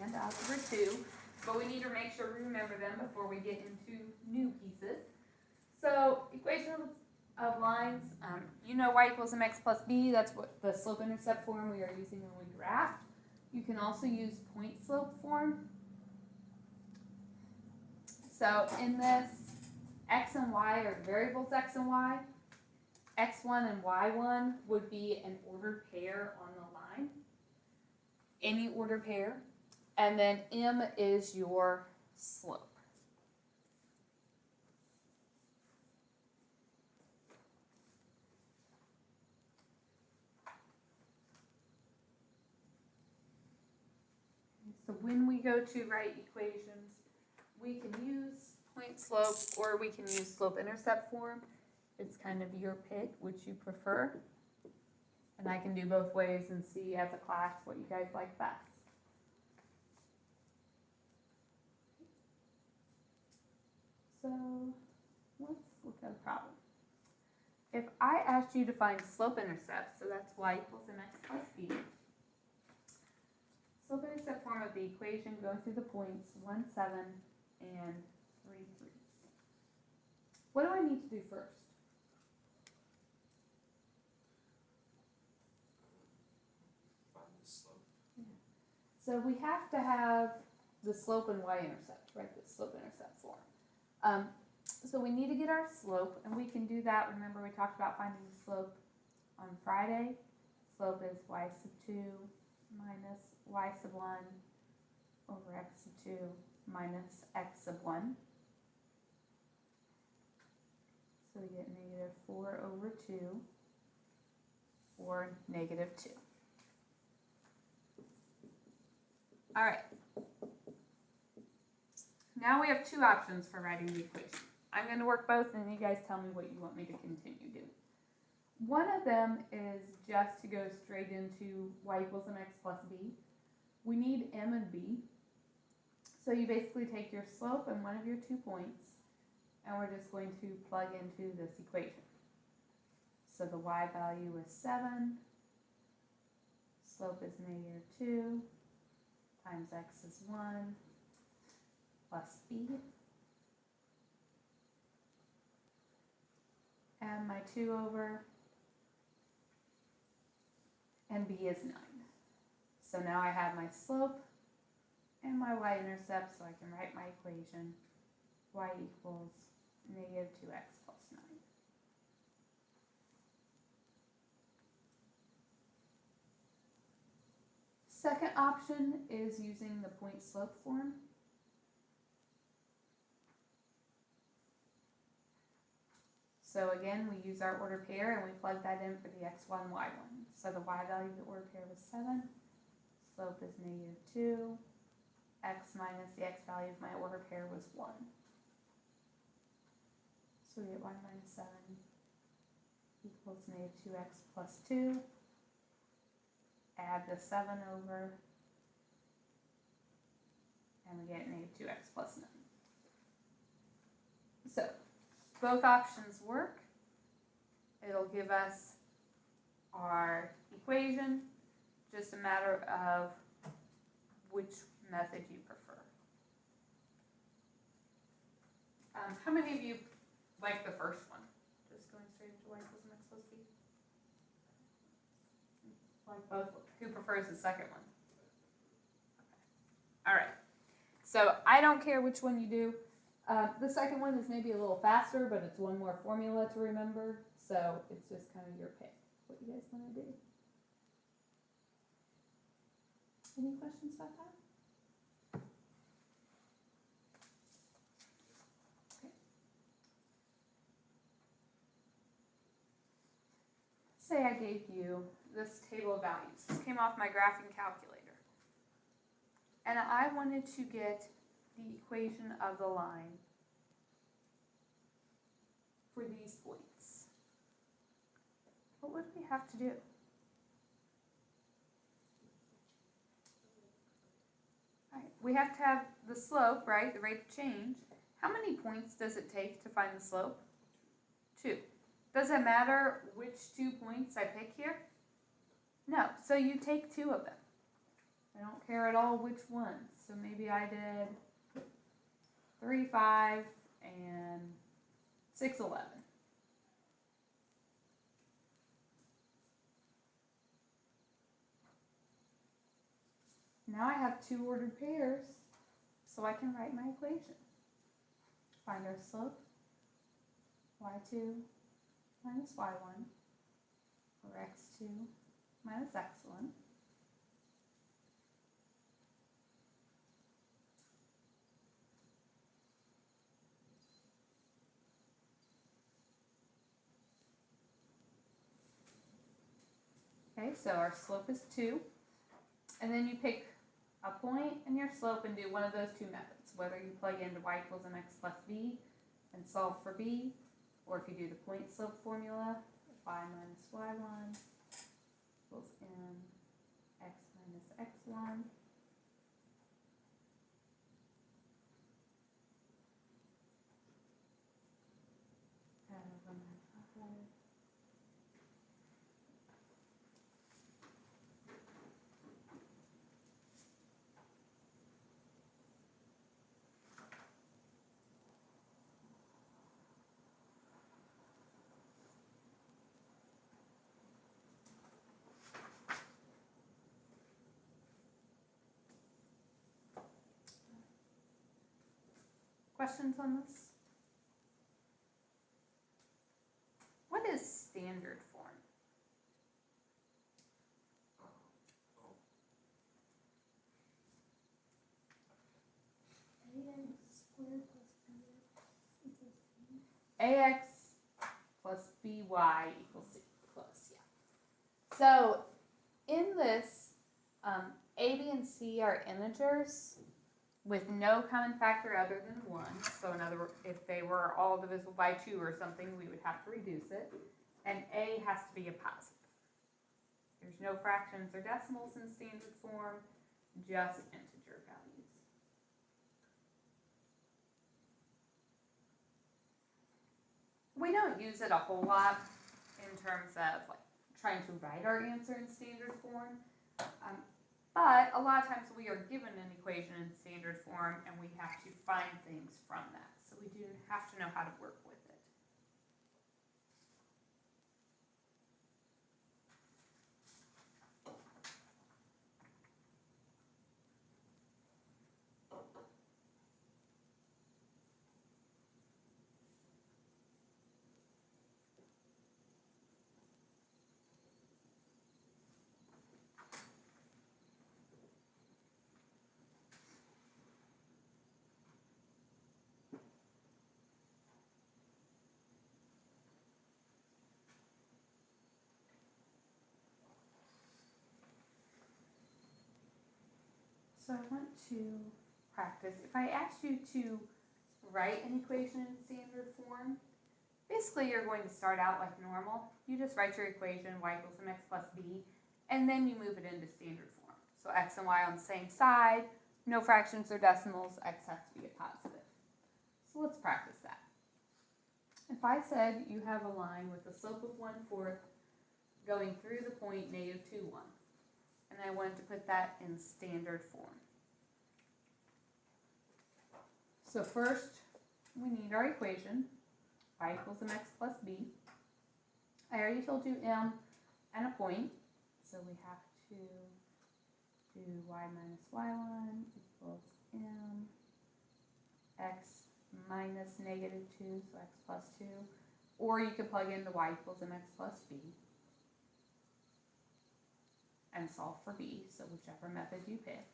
and algebra 2, but we need to make sure we remember them before we get into new pieces. So equation of lines, you know y equals mx plus b, that's what the slope-intercept form we are using when we graph. You can also use point slope form. So in this, x and y are variables x and y. x1 and y1 would be an ordered pair on the line, any ordered pair, and then m is your slope. So when we go to write equations, we can use point slope or we can use slope-intercept form. It's kind of your pick, which you prefer. And I can do both ways and see as a class what you guys like best. So let's look at a problem. If I asked you to find slope-intercept, so that's y equals mx plus b. Slope-intercept form of the equation going through the points 1, 7, and 3, 3. What do I need to do first? Find the slope. Yeah. So we have to have the slope and y-intercept, right? The slope-intercept form. So we need to get our slope, and we can do that. Remember we talked about finding the slope on Friday. Slope is y sub 2 minus y sub 1 over x sub 2 minus x sub 1. So we get negative 4 over 2 or negative 2. All right. Now we have two options for writing the equation. I'm going to work both and you guys tell me what you want me to continue doing. One of them is just to go straight into y equals mx plus b. We need m and b. So you basically take your slope and one of your 2 points, and we're just going to plug into this equation. So the y value is 7, slope is negative 2, times x is 1, plus b. And my 2 over, and b is 9. So now I have my slope and my y-intercept, so I can write my equation. Y equals negative 2x plus 9. Second option is using the point slope form. So again, we use our order pair and we plug that in for the x1, y1. So the y value of the order pair was 7, slope is negative 2, x minus the x value of my order pair was 1. So we get 1 minus 7 equals negative 2x plus 2. Add the 7 over, and we get negative 2x plus 9. So both options work. It'll give us our equation, just a matter of which method you prefer. How many of you like the first one? Just going straight into y equals mx plus b? Like both? Who prefers the second one? Okay. All right. So I don't care which one you do. The second one is maybe a little faster, but it's one more formula to remember. So it's just kind of your pick. What you guys want to do? Any questions about that? Okay. Say I gave you this table of values. This came off my graphing calculator. And I wanted to get the equation of the line for these points. What would we have to do? All right, we have to have the slope, right, the rate of change. How many points does it take to find the slope? 2. Does it matter which 2 points I pick here? No, so you take 2 of them. I don't care at all which ones. So maybe I did 3, 5, and 6, 11. Now I have 2 ordered pairs, so I can write my equation. Find our slope, y2 minus y1, or x2 minus x1. Okay, so our slope is 2, and then you pick a point and your slope and do one of those 2 methods, whether you plug into y equals mx plus b and solve for b, or if you do the point slope formula, y minus y1 equals m x minus x1. Questions on this? What is standard form? Ax plus by equals c. Close, yeah. So in this, a, b, and c are integers with no common factor other than 1. So in other words, if they were all divisible by 2 or something, we would have to reduce it. And a has to be a positive. There's no fractions or decimals in standard form, just integer values. We don't use it a whole lot in terms of like trying to write our answer in standard form. But a lot of times we are given an equation in standard form and we have to find things from that. So we do have to know how to work with it. So I want to practice. If I asked you to write an equation in standard form, basically you're going to start out like normal. You just write your equation, y equals mx plus b, and then you move it into standard form. So x and y on the same side, no fractions or decimals, x has to be a positive. So let's practice that. If I said you have a line with a slope of 1/4 going through the point -2, 1, and I wanted to put that in standard form. So first, we need our equation, y equals mx plus b. I already told you m and a point, so we have to do y minus y1 equals m x minus -2, so x plus 2. Or you could plug in the y equals mx plus b and solve for b, so whichever method you pick.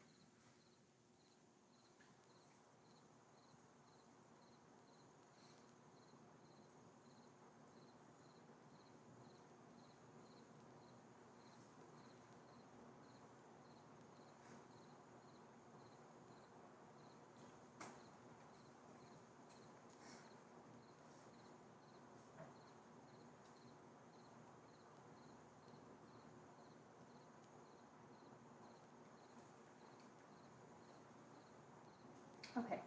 Okay,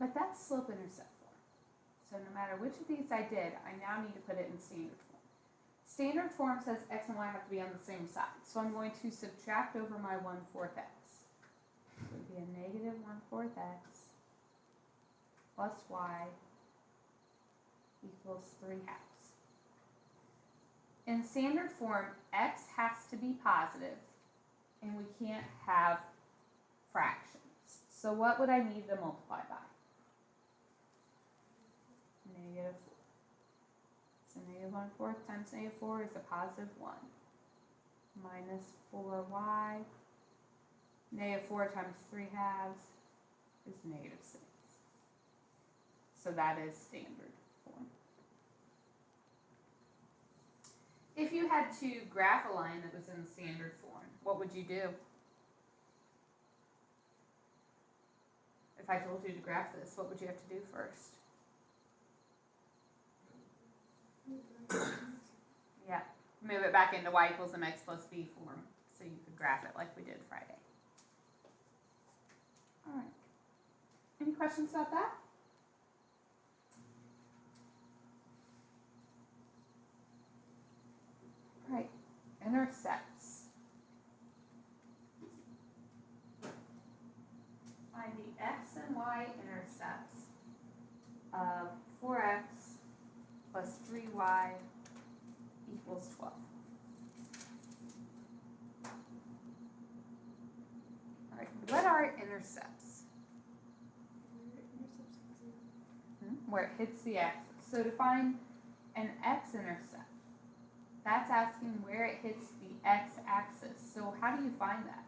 but that's slope-intercept form. So no matter which of these I did, I now need to put it in standard form. Standard form says x and y have to be on the same side, so I'm going to subtract over my 1/4 x. 1/4 x plus y equals 3/2. In standard form, x has to be positive, and we can't have fractions. So what would I need to multiply by? -4. So -1/4 times -4 is a +1. Minus 4y. -4 times 3/2 is -6. So that is standard form. If you had to graph a line that was in standard form, what would you do? If I told you to graph this, what would you have to do first? Yeah, move it back into y equals mx plus b form so you could graph it like we did Friday. All right. Any questions about that? All right. Intercepts. Find the x and y intercepts of 4x plus 3y equals 12. All right, what are intercepts? Where it hits the axis. So to find an x-intercept, that's asking where it hits the x-axis. So how do you find that?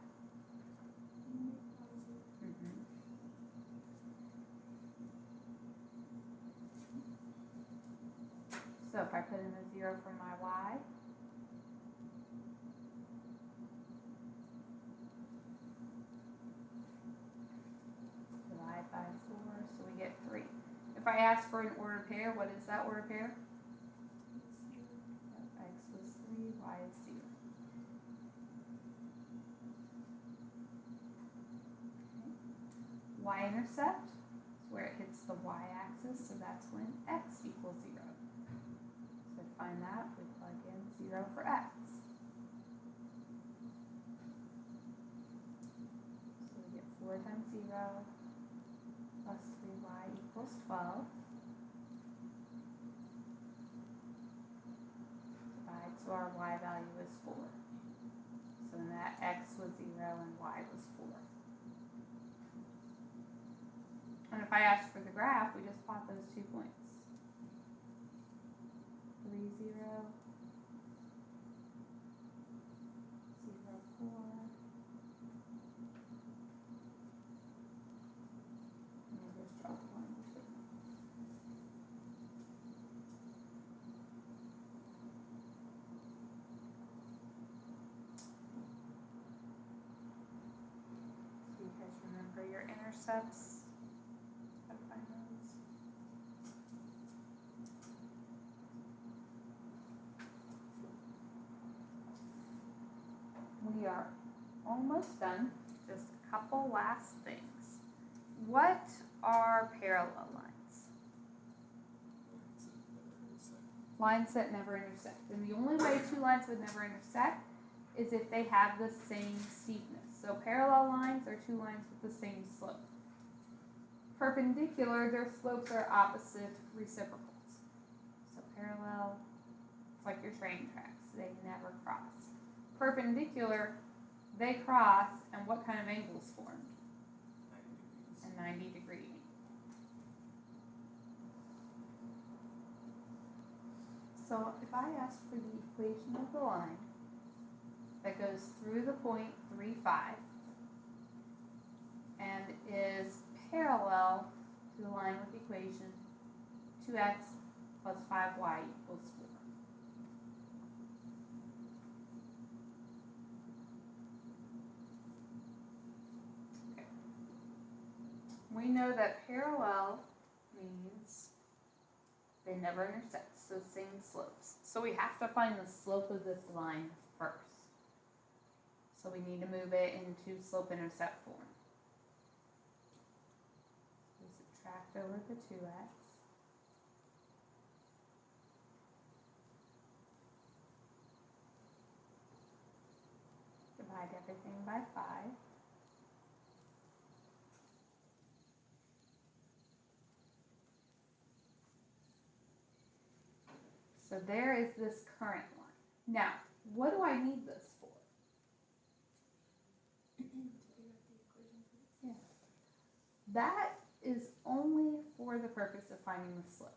So if I put in a 0 for my y, divide by 4, so we get 3. If I ask for an ordered pair, what is that ordered pair? X was 3, y is 0. Okay. Y-intercept is where it hits the y-axis, so that's when x equals 0. So to find that, we plug in 0 for x. So we get 4 times 0 plus 3y equals 12. Divide, so our y value is 4. So then that x was 0 and y was 4. And if I ask for the graph, we just plot those 2 points. 3, 0, 0, 4. And we'll just draw the line between them. So you guys remember your intercepts? How to find those? We are almost done. Just a couple last things. What are parallel lines? Lines that never intersect. And the only way two lines would never intersect is if they have the same steepness. So parallel lines are two lines with the same slope. Perpendicular, their slopes are opposite reciprocals. So parallel, it's like your train tracks. They never cross. Perpendicular, they cross, and what kind of angles formed? 90 degrees. A 90-degree angle. So if I ask for the equation of the line that goes through the point 3, 5 and is parallel to the line with equation 2x plus 5y equals 4. Okay. We know that parallel means they never intersect, so same slopes. So we have to find the slope of this line first. So we need to move it into slope-intercept form. We subtract over the 2x. Divide everything by 5. So there is this current line. Now, what do I need this for? Yeah. That is only for the purpose of finding the slope.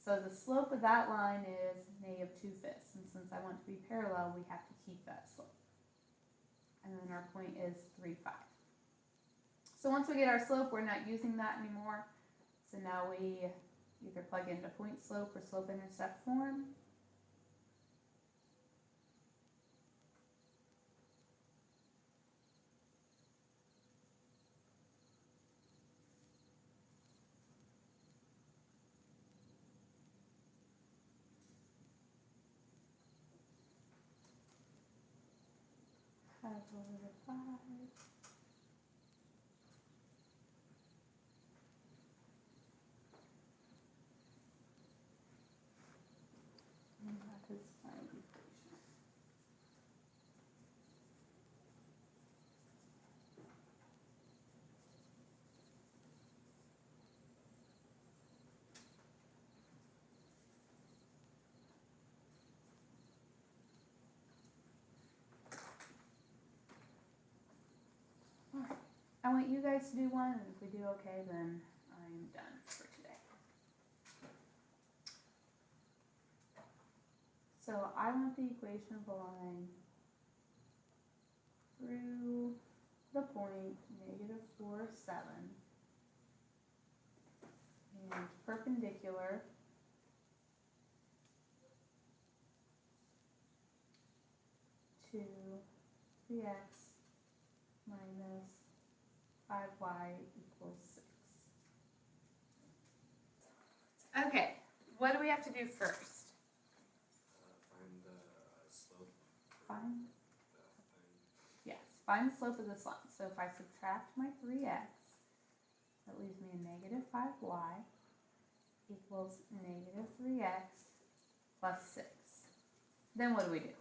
So the slope of that line is -2/5, and since I want to be parallel, we have to keep that slope. And then our point is 3,5. So once we get our slope, we're not using that anymore. So now we either plug into point slope or slope intercept form. Over 5. And that is my equation. Alright, I want you guys to do one, and if we do okay, then I'm done for today. So I want the equation of a line through the point -4, 7 and perpendicular to 3x minus 5y equals 6. Okay, what do we have to do first? Find the slope. Find the slope of this line. So if I subtract my 3x, that leaves me a -5y equals -3x plus 6. Then what do we do?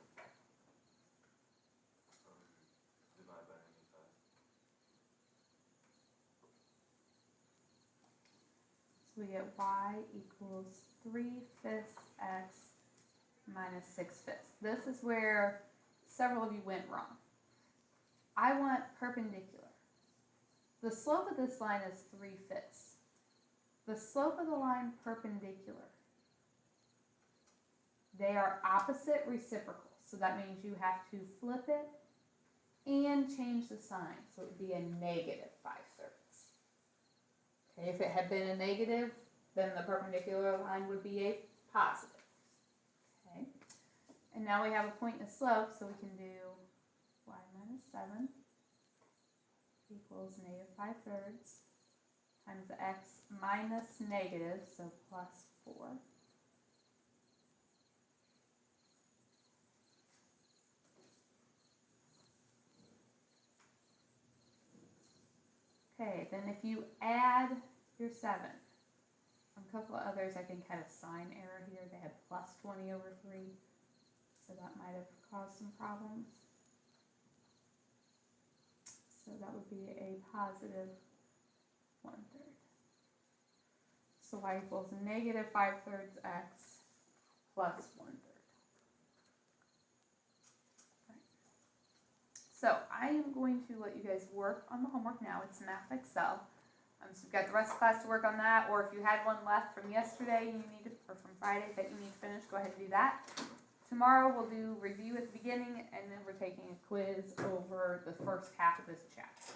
Divide by -5. So we get y equals 3/5 x minus 6/5. This is where several of you went wrong. I want perpendicular. The slope of this line is 3/5. The slope of the line perpendicular. They are opposite reciprocals. So that means you have to flip it and change the sign. So it would be a -5/3. Okay, if it had been a negative, then the perpendicular line would be a positive. Okay, and now we have a point and a slope, so we can do y minus 7 equals -5/3 times x minus negative, so plus 4. Okay, then if you add your 7, a couple of others I think had a sign error here. They had plus 20/3, so that might have caused some problems. So that would be a positive 1/3. So y equals -5/3 x plus 1/3. Right. So I am going to let you guys work on the homework now. It's Math Excel. So you've got the rest of the class to work on that, or if you had one left from yesterday you need to, or from Friday that you need to finish, go ahead and do that. Tomorrow we'll do review at the beginning, and then we're taking a quiz over the first half of this chapter.